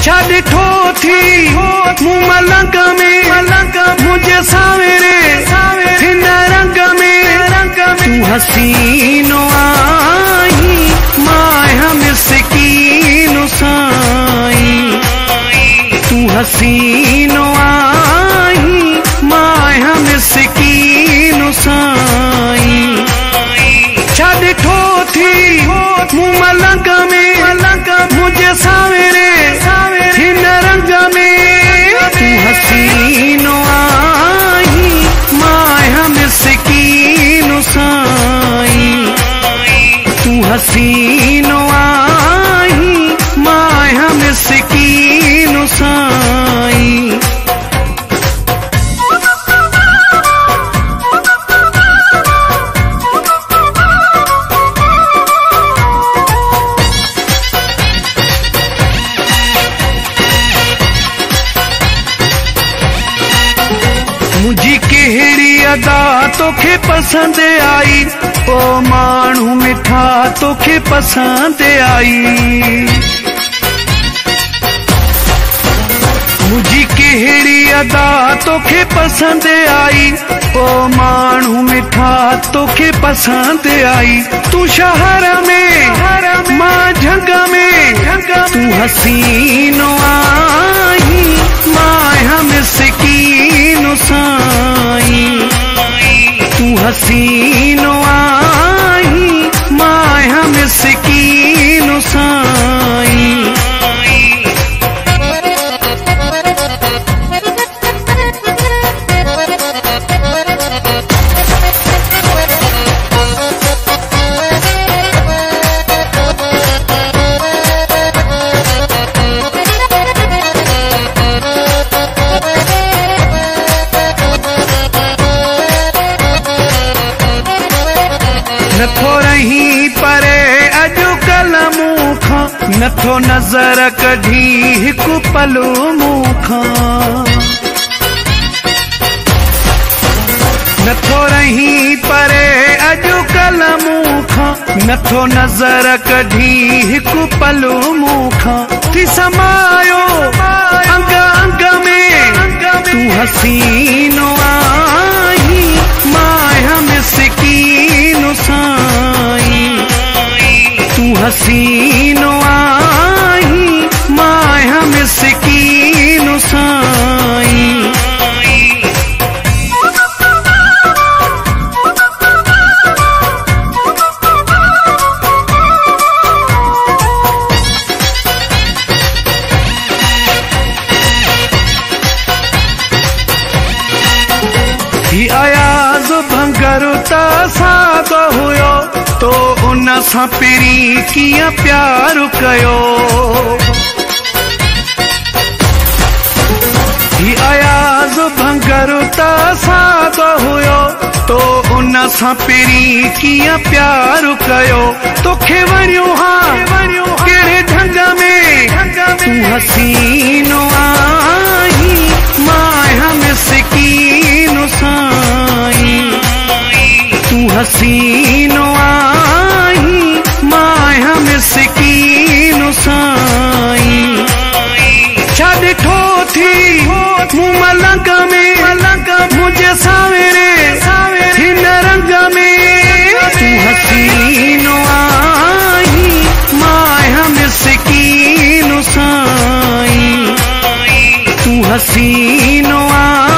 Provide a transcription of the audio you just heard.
छा ॾिठो थी मूं मलंग में मुझे सावेरे हिन रंग में तू हसीनो आई माया मिस्कीनो साईं तू हसीनो आई माया मिस्कीनो साईं छा ॾिठो थी मूं मलंग में मुझे सावेरे हिन रंग में तू हसीनो आई माया मिस्कीनो साईं तू हसीनो आई माया मिस्कीनो साईं मुझी कहिड़ी अदा तोखे पसंद आई ओ माण्हू मिठा तोखे पसंद आई मुझी कहिड़ी अदा तोखे पसंद आई ओ माण्हू मिठा तोखे पसंद आई तू शहर में मां झंग में तू हसीनो आई माया मिस्कीनो साईं तू हसीनो आई माया मिस्कीनो साईं नथो रही परे अॼुकल्ह मूंखां नथो नज़र कढी हिकु पल मूंखां नथो रही परे अॼुकल्ह मूंखां नथो नज़र कढी हिकु पल मूंखां थी समायो अंग अंग में तू हसीनो आई माया मिस्कीनो साईं तू हसीनो आई माया मिस्कीनो साईं ही अयाज़ भंगरु त सादो हुयो तो उन सां पहिरीं कीअं प्यार कयो ही अयाज़ भंगरु त सादो हुयो तो उन सां पहिरीं कीअं प्यार कयो तोखे वणियो हा कहिड़े ढंग में तू हसीनो आई माया मिस्कीनो साईं तू हसीनो आई माया मिस्कीनो साईं छा ॾिठो थी मूं मलंग में मुझे सावेरे हिन रंग में तू हसीनो आई माया मिस्कीनो साईं तू हसीनो आई